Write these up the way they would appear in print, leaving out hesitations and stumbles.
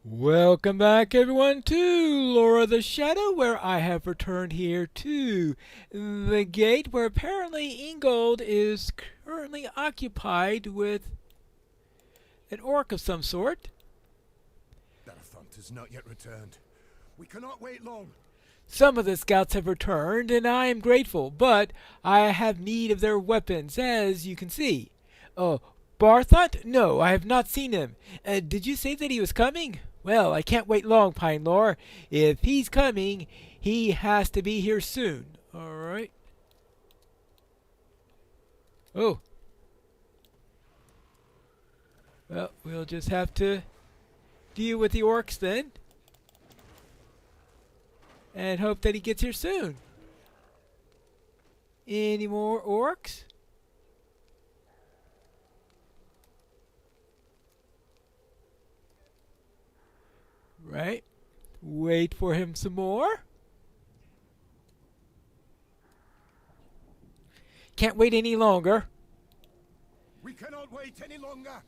Welcome back, everyone, to Lore of the Shadow, where I have returned here to the gate, where apparently Ingold is currently occupied with an orc of some sort. Dalathont has not yet returned. We cannot wait long. Some of the scouts have returned, and I am grateful, but I have need of their weapons, as you can see. Oh, Barthot? No, I have not seen him. Did you say that he was coming? Well, I can't wait long, Pine Lore. If he's coming, he has to be here soon. Alright. Oh. Well, we'll just have to deal with the orcs then. And hope that he gets here soon. Any more orcs? Right. Wait for him some more. Can't wait any longer. We cannot wait any longer.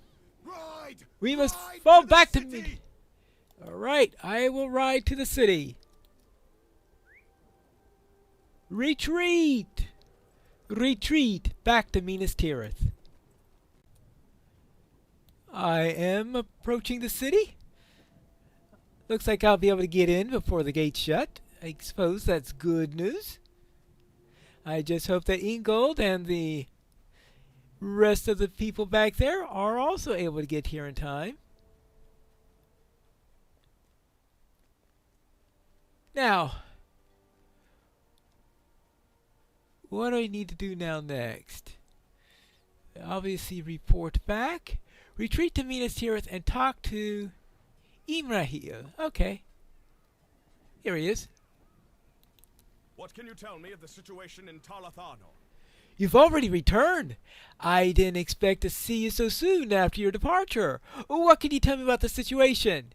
Ride! We must Ride fall to the back to city! me. Alright, I will ride to the city. Retreat! Retreat back to Minas Tirith. I am approaching the city. Looks like I'll be able to get in before the gates shut. I suppose that's good news. I just hope that Ingold and the rest of the people back there are also able to get here in time. Now, what do I need to do now next? Obviously report back, retreat to Minas Tirith, and talk to Imrahil. Okay. Here he is. What can you tell me of the situation in Talathano? You've already returned. I didn't expect to see you so soon after your departure. What can you tell me about the situation?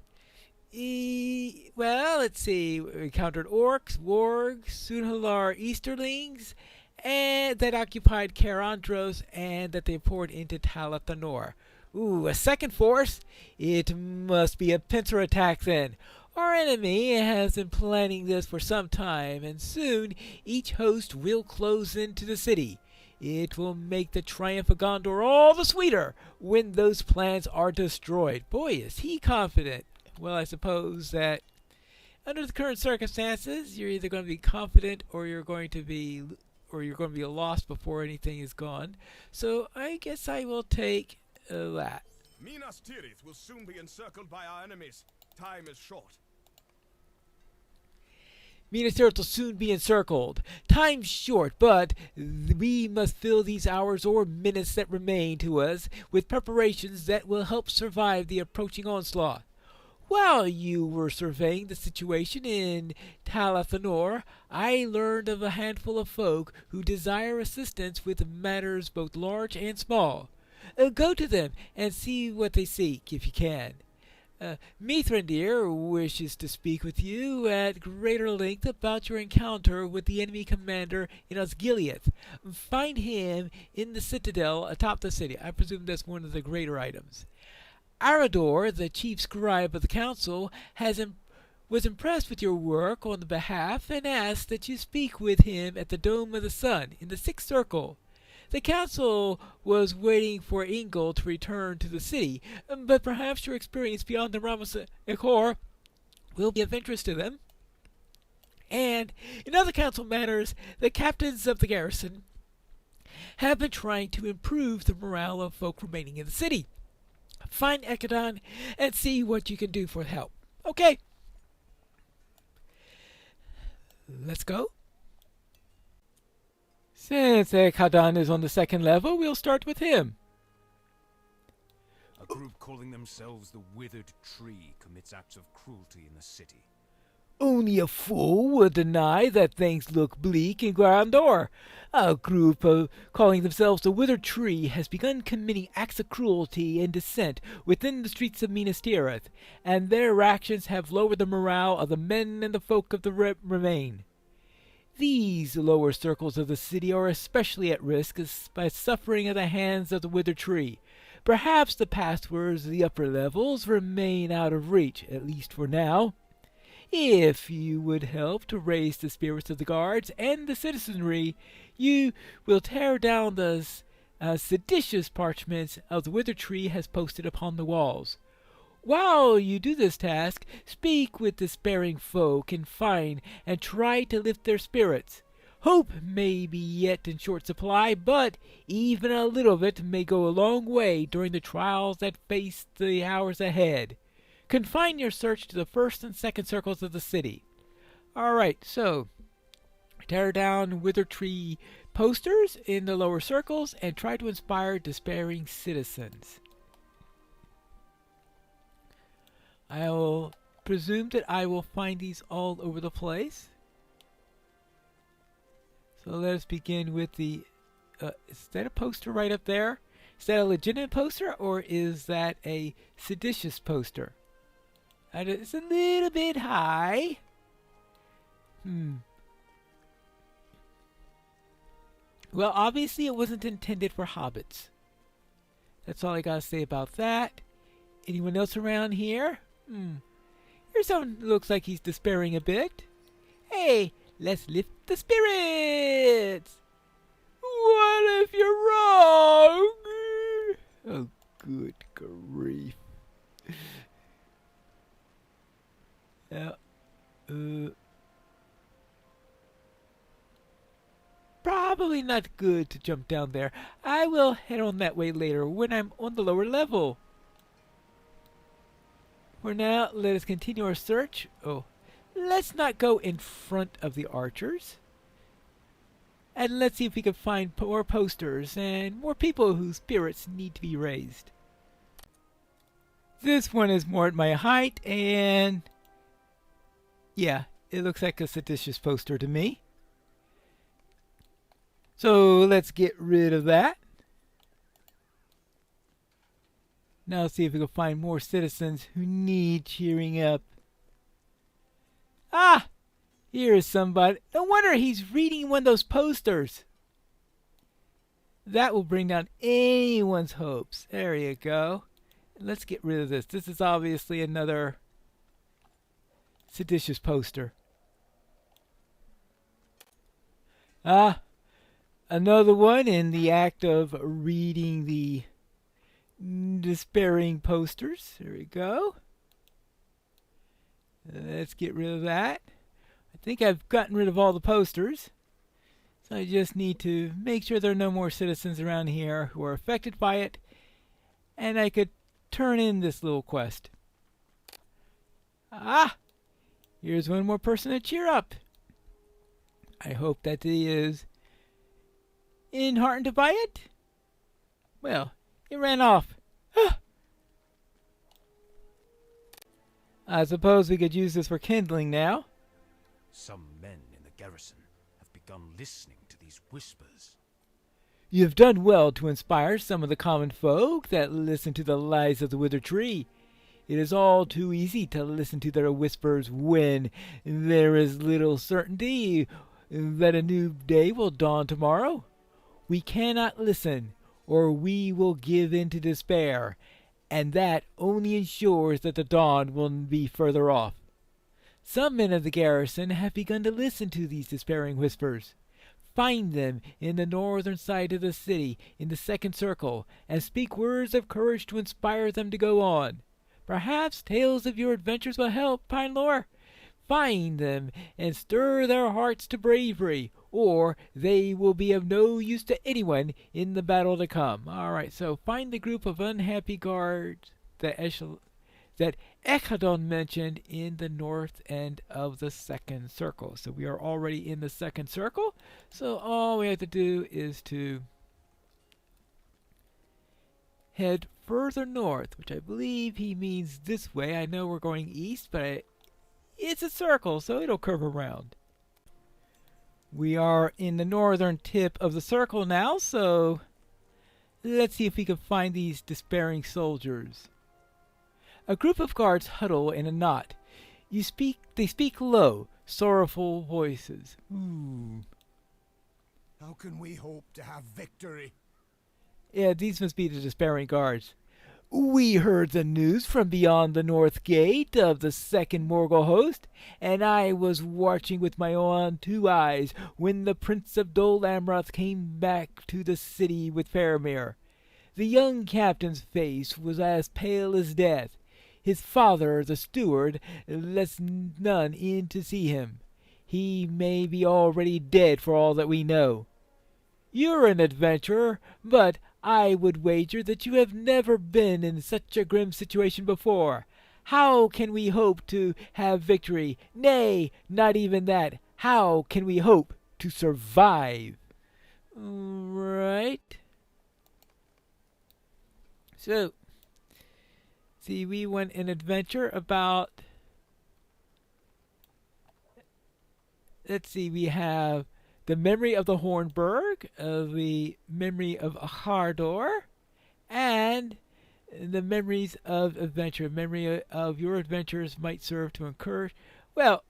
Well, let's see. We encountered orcs, wargs, Sunhalar Easterlings, and that occupied Karandros, and that they poured into Talathanor. Ooh, a second force? It must be a pincer attack then. Our enemy has been planning this for some time, and soon each host will close into the city. It will make the triumph of Gondor all the sweeter when those plans are destroyed. Boy, is he confident. Well, I suppose that under the current circumstances, you're either going to be confident or you're going to be lost before anything is gone. So I guess I will take that. Minas Tirith will soon be encircled by our enemies. Time is short. Minas Tirith will soon be encircled. Time's short, but we must fill these hours or minutes that remain to us with preparations that will help survive the approaching onslaught. While you were surveying the situation in Talathanor, I learned of a handful of folk who desire assistance with matters both large and small. Go to them and see what they seek, if you can. Mithrandir wishes to speak with you at greater length about your encounter with the enemy commander in Osgiliath. Find him in the citadel atop the city. I presume that's one of the greater items. Arador, the chief scribe of the council, was impressed with your work on the behalf and asked that you speak with him at the Dome of the Sun in the Sixth Circle. The council was waiting for Ingold to return to the city, but perhaps your experience beyond the Ramos Echor will be of interest to them. And in other council matters, the captains of the garrison have been trying to improve the morale of folk remaining in the city. Find Ekadon and see what you can do for help. Okay. Let's go. Since Ekadon is on the second level, we'll start with him. A group calling themselves the Withered Tree commits acts of cruelty in the city. Only a fool would deny that things look bleak in Gondor. A group calling themselves the Withered Tree has begun committing acts of cruelty and dissent within the streets of Minas Tirith, and their actions have lowered the morale of the men and the folk of the remain. These lower circles of the city are especially at risk by suffering at the hands of the Withered Tree. Perhaps the passwords of the upper levels remain out of reach, at least for now. If you would help to raise the spirits of the guards and the citizenry, you will tear down the seditious parchments of the Wither Tree has posted upon the walls. While you do this task, speak with despairing folk and find and try to lift their spirits. Hope may be yet in short supply, but even a little of it may go a long way during the trials that face the hours ahead. Confine your search to the first and second circles of the city. Alright, so tear down Wither Tree posters in the lower circles and try to inspire despairing citizens. I'll presume that I will find these all over the place. So let us begin with the... is that a poster right up there? Is that a legitimate poster or is that a seditious poster? It's a little bit high. Well, obviously it wasn't intended for hobbits. That's all I gotta say about that. Anyone else around here? Here's someone who looks like he's despairing a bit. Hey, let's lift the spirits! What if you're wrong? Oh, good grief. Probably not good to jump down there. I will head on that way later when I'm on the lower level. For now, let us continue our search. Oh, let's not go in front of the archers. And let's see if we can find more posters and more people whose spirits need to be raised. This one is more at my height, and yeah, it looks like a seditious poster to me. So let's get rid of that. Now see if we can find more citizens who need cheering up. Ah! Here is somebody. No wonder he's reading one of those posters. That will bring down anyone's hopes. There you go. Let's get rid of this. This is obviously another seditious poster. Ah! Another one in the act of reading the despairing posters. There we go. Let's get rid of that. I think I've gotten rid of all the posters. So I just need to make sure there are no more citizens around here who are affected by it. And I could turn in this little quest. Ah! Here's one more person to cheer up. I hope that he is enheartened by it. Well, he ran off. I suppose we could use this for kindling now. Some men in the garrison have begun listening to these whispers. You have done well to inspire some of the common folk that listen to the lies of the Wither Tree. It is all too easy to listen to their whispers when there is little certainty that a new day will dawn tomorrow. We cannot listen, or we will give in to despair, and that only ensures that the dawn will be further off. Some men of the garrison have begun to listen to these despairing whispers. Find them in the northern side of the city, in the second circle, and speak words of courage to inspire them to go on. Perhaps tales of your adventures will help, Pinelore. Find them and stir their hearts to bravery, or they will be of no use to anyone in the battle to come. Alright, so find the group of unhappy guards that Echadon mentioned in the north end of the second circle. So we are already in the second circle, so all we have to do is to head further north, which I believe he means this way. I know we're going east, but it's a circle, so it'll curve around. We are in the northern tip of the circle now, so let's see if we can find these despairing soldiers. A group of guards huddle in a knot. They speak low, sorrowful voices. How can we hope to have victory? Yeah, these must be the despairing guards. We heard the news from beyond the north gate of the second Morgul host, and I was watching with my own 2 eyes when the Prince of Dol Amroth came back to the city with Faramir. The young captain's face was as pale as death. His father, the steward, lets none in to see him. He may be already dead for all that we know. You're an adventurer, but I would wager that you have never been in such a grim situation before. How can we hope to have victory? Nay, not even that. How can we hope to survive? Right. So, see, we went an adventure about... Let's see, we have the memory of the Hornburg, the memory of Hardor, and the memories of adventure. Memory of your adventures might serve to encourage. Well,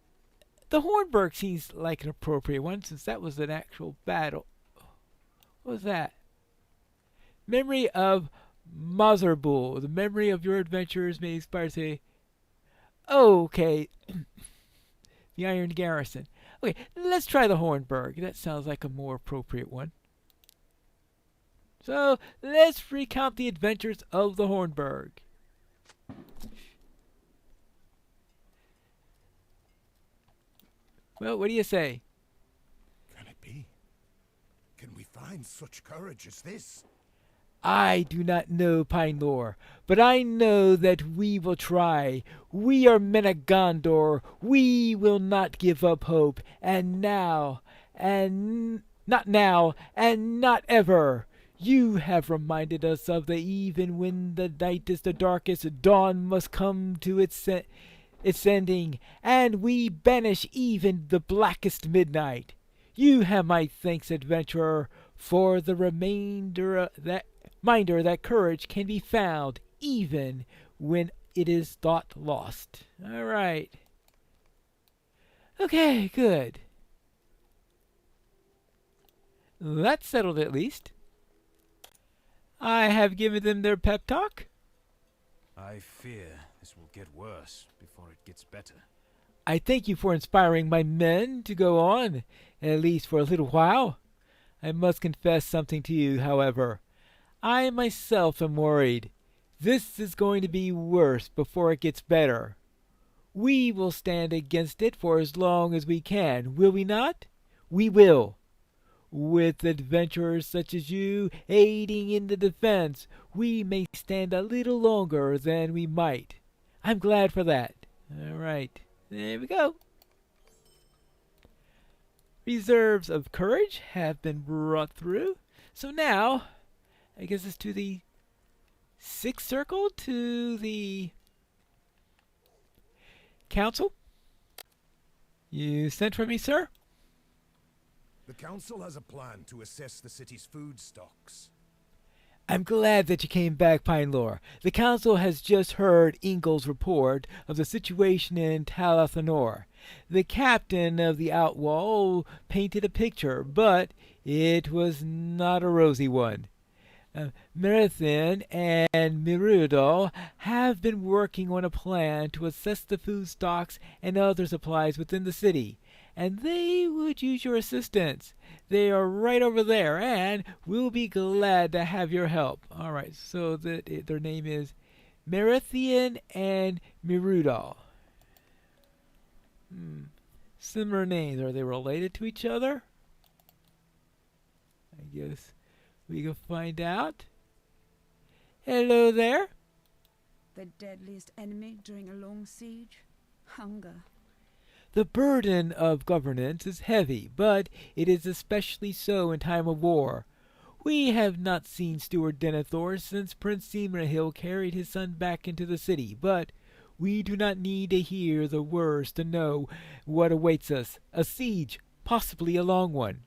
the Hornburg seems like an appropriate one since that was an actual battle. What was that? Memory of Motherbul. The memory of your adventures may inspire to say, oh, okay. The Iron Garrison. Okay, let's try the Hornburg. That sounds like a more appropriate one. So, let's recount the adventures of the Hornburg. Well, what do you say? Can it be? Can we find such courage as this? I do not know, Pine Lore, but I know that we will try. We are men of Gondor. We will not give up hope. And now, and not now, and not ever. You have reminded us of the even when the night is the darkest, dawn must come to its ending, and we banish even the blackest midnight. You have my thanks, adventurer, for the reminder that courage can be found even when it is thought lost. All right. Okay, good. That's settled at least. I have given them their pep talk. I fear this will get worse before it gets better. I thank you for inspiring my men to go on, at least for a little while. I must confess something to you, however. I myself am worried. This is going to be worse before it gets better. We will stand against it for as long as we can, will we not? We will. With adventurers such as you aiding in the defense, we may stand a little longer than we might. I'm glad for that. All right, there we go. Reserves of courage have been brought through. So now, I guess it's to the 6th circle, to the council. You sent for me, sir? The council has a plan to assess the city's food stocks. I'm glad that you came back, Pine Lore. The council has just heard Ingol's report of the situation in Talathanor. The captain of the Outwall painted a picture, but it was not a rosy one. Merethin and Mirudol have been working on a plan to assess the food stocks and other supplies within the city, and they would use your assistance. They are right over there, and we'll be glad to have your help. All right, so their name is Merethian and Mirudol. Similar names. Are they related to each other? I guess we can find out. Hello there. The deadliest enemy during a long siege? Hunger. The burden of governance is heavy, but it is especially so in time of war. We have not seen Steward Denethor since Prince Imrahil carried his son back into the city, but we do not need to hear the worst to know what awaits us. A siege, possibly a long one.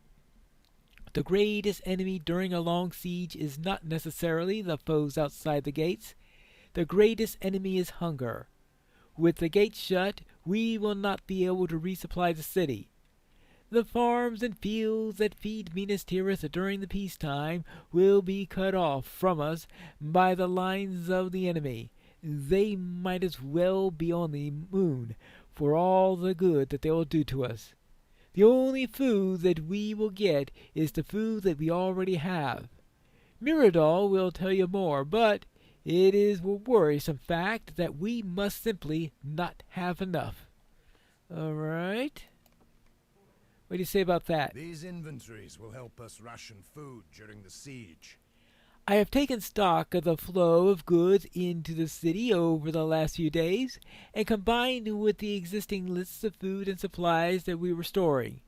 The greatest enemy during a long siege is not necessarily the foes outside the gates. The greatest enemy is hunger. With the gates shut, we will not be able to resupply the city. The farms and fields that feed Minas Tirith during the peacetime will be cut off from us by the lines of the enemy. They might as well be on the moon for all the good that they will do to us. The only food that we will get is the food that we already have. Miradol will tell you more, but it is a worrisome fact that we must simply not have enough. All right. What do you say about that? These inventories will help us ration food during the siege. I have taken stock of the flow of goods into the city over the last few days, and combined with the existing lists of food and supplies that we were storing.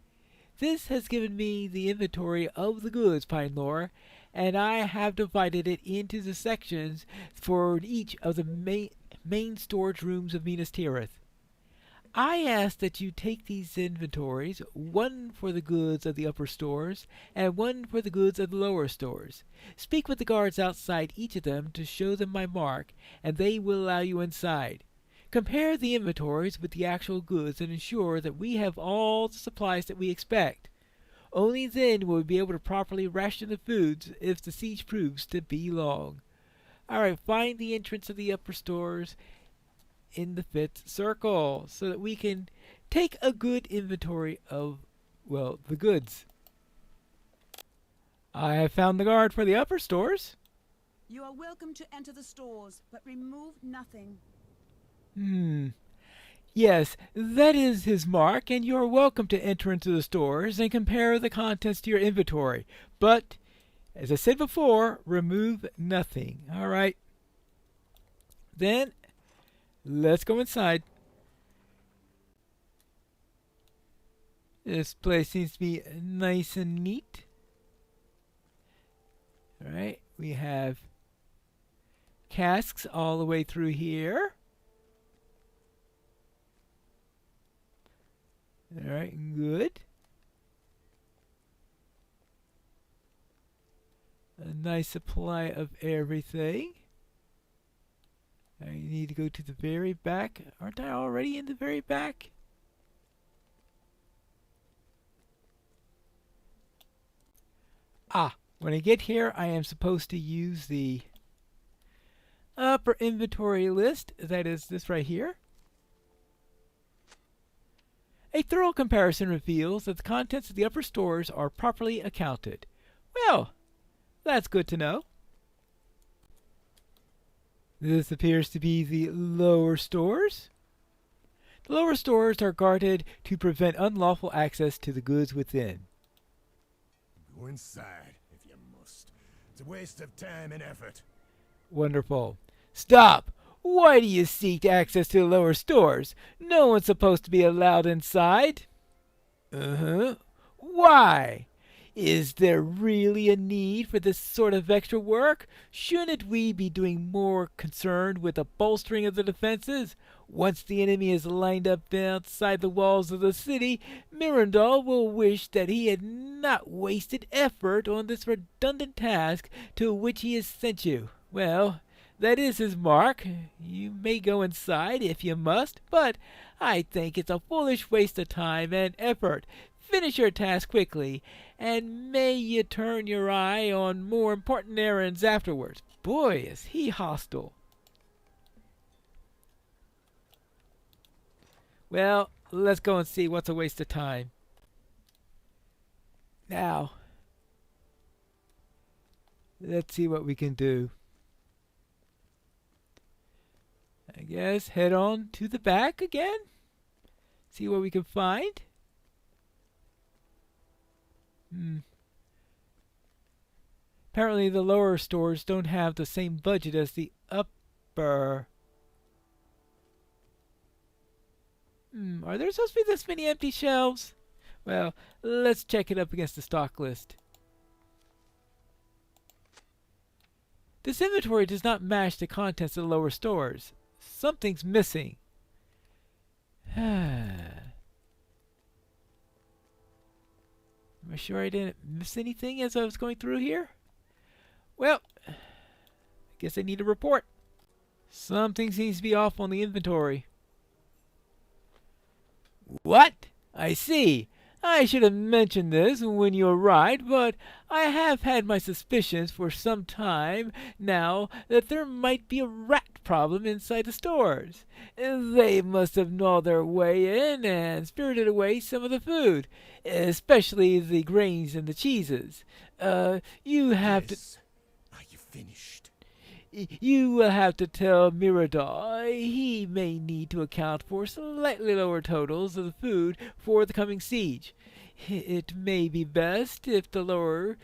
This has given me the inventory of the goods, Pinelore, and I have divided it into the sections for each of the main storage rooms of Minas Tirith. I ask that you take these inventories, one for the goods of the upper stores, and one for the goods of the lower stores. Speak with the guards outside each of them to show them my mark, and they will allow you inside. Compare the inventories with the actual goods and ensure that we have all the supplies that we expect. Only then will we be able to properly ration the foods if the siege proves to be long. Alright, find the entrance of the upper stores in the 5th circle so that we can take a good inventory of, well, the goods. I have found the guard for the upper stores. You are welcome to enter the stores, but remove nothing. Yes, that is his mark, and you are welcome to enter into the stores and compare the contents to your inventory. But, as I said before, remove nothing. All right. Then, let's go inside. This place seems to be nice and neat. All right, we have casks all the way through here. All right, good. A nice supply of everything. I need to go to the very back. Aren't I already in the very back? When I get here, I am supposed to use the upper inventory list. That is this right here. A thorough comparison reveals that the contents of the upper stores are properly accounted. Well, that's good to know. This appears to be the lower stores. The lower stores are guarded to prevent unlawful access to the goods within. Go inside, if you must. It's a waste of time and effort. Wonderful. Stop! Why do you seek access to the lower stores? No one's supposed to be allowed inside. Why? Is there really a need for this sort of extra work? Shouldn't we be doing more concerned with the bolstering of the defenses? Once the enemy is lined up outside the walls of the city, Mirandol will wish that he had not wasted effort on this redundant task to which he has sent you. Well, that is his mark. You may go inside if you must, but I think it's a foolish waste of time and effort. Finish your task quickly, and may you turn your eye on more important errands afterwards. Boy, is he hostile. Well, let's go and see what's a waste of time. Now, let's see what we can do. I guess head on to the back again. See what we can find. Apparently the lower stores don't have the same budget as the upper. Are there supposed to be this many empty shelves? Well, let's check it up against the stock list. This inventory does not match the contents of the lower stores. Something's missing. Am I sure I didn't miss anything as I was going through here? Well, I guess I need a report. Something seems to be off on the inventory. What? I see. I should have mentioned this when you arrived, but I have had my suspicions for some time now that there might be a rat problem inside the stores. They must have gnawed their way in and spirited away some of the food, especially the grains and the cheeses. You have to. Yes. Are you finished? You will have to tell Mirador he may need to account for slightly lower totals of the food for the coming siege. It may be best if the lowers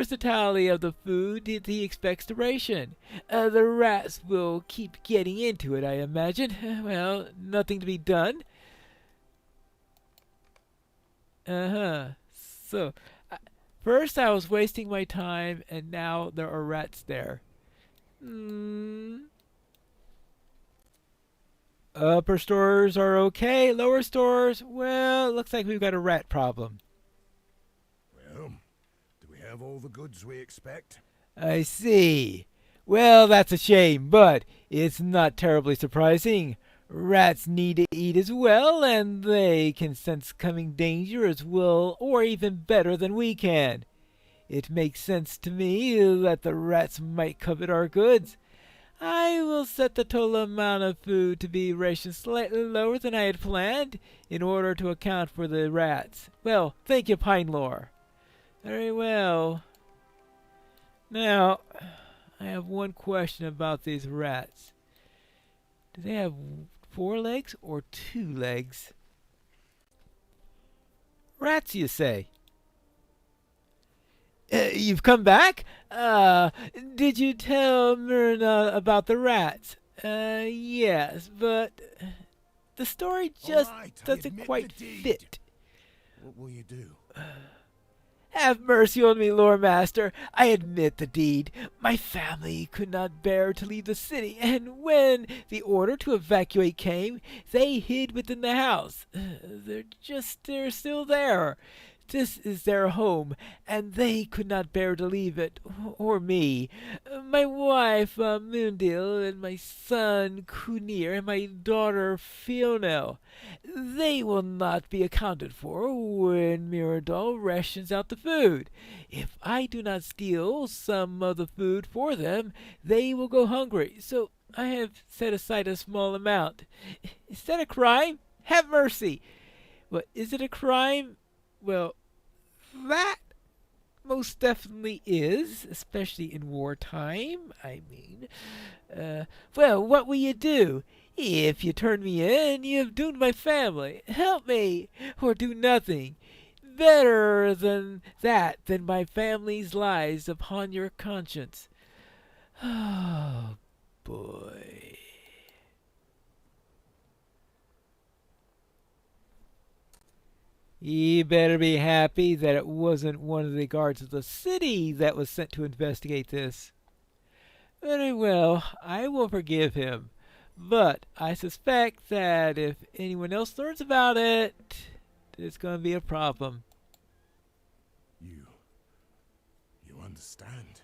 the tally of the food that he expects to ration. The rats will keep getting into it, I imagine. Well, nothing to be done. So, first I was wasting my time, and now there are rats there. Upper stores are okay. Lower stores, well, looks like we've got a rat problem. Well, do we have all the goods we expect? I see. Well, that's a shame, but it's not terribly surprising. Rats need to eat as well, and they can sense coming danger as well or even better than we can. It makes sense to me that the rats might covet our goods. I will set the total amount of food to be rationed slightly lower than I had planned in order to account for the rats. Well, thank you, Pinelore. Very well. Now, I have one question about these rats. Do they have 4 legs or 2 legs? Rats, you say? You've come back? Did you tell Myrna about the rats? Yes, but the story just All right, I doesn't admit quite the deed. fit. What will you do? Have mercy on me, Lord Master. I admit the deed. My family could not bear to leave the city, and when the order to evacuate came, they hid within the house. They're still there. This is their home, and they could not bear to leave it, or me. My wife, Mundil, and my son, Kunir, and my daughter, Fiona. They will not be accounted for when Mirador rations out the food. If I do not steal some of the food for them, they will go hungry, so I have set aside a small amount. Is that a crime? Have mercy! Well, is it a crime? Well, that most definitely is, especially in wartime. I mean, well, what will you do? If you turn me in, you have doomed my family. Help me, or do nothing. Better than that, than my family's lies upon your conscience. Oh, boy. You better be happy that it wasn't one of the guards of the city that was sent to investigate this. Very well, I will forgive him. But I suspect that if anyone else learns about it, it's going to be a problem. You understand?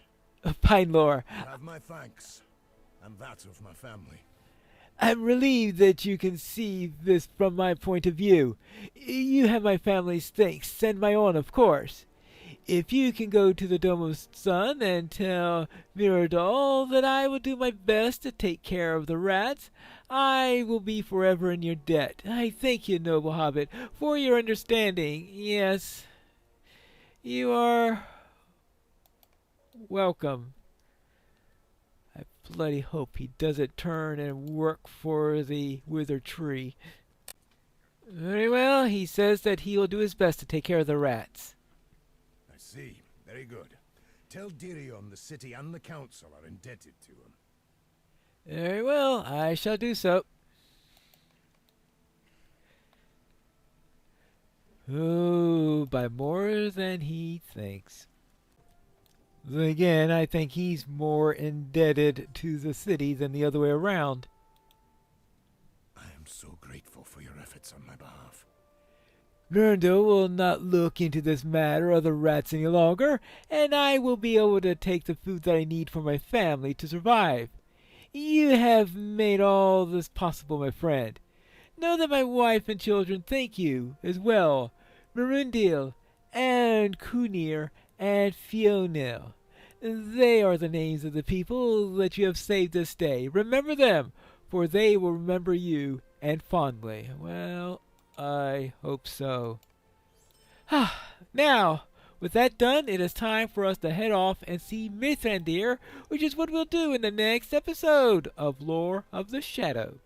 Pinelore, You have my thanks, and that of my family. I'm relieved that you can see this from my point of view. You have my family's thanks, and my own, of course. If you can go to the Domo's Sun and tell Mirador that I will do my best to take care of the rats, I will be forever in your debt. I thank you, noble hobbit, for your understanding. Yes, you are welcome. I bloody hope he doesn't turn and work for the withered tree. Very well, he says that he will do his best to take care of the rats. I see. Very good. Tell Dirion the city and the council are indebted to him. Very well, I shall do so. Oh, by more than he thinks. Then again, I think he's more indebted to the city than the other way around. I am so grateful for your efforts on my behalf. Myrndil will not look into this matter of the rats any longer, and I will be able to take the food that I need for my family to survive. You have made all this possible, my friend. Know that my wife and children thank you as well. Mirundil, and Kunir, and Fionel. They are the names of the people that you have saved this day. Remember them, for they will remember you, and fondly. Well, I hope so. Now, with that done, it is time for us to head off and see Mithrandir, which is what we'll do in the next episode of Lore of the Shadow.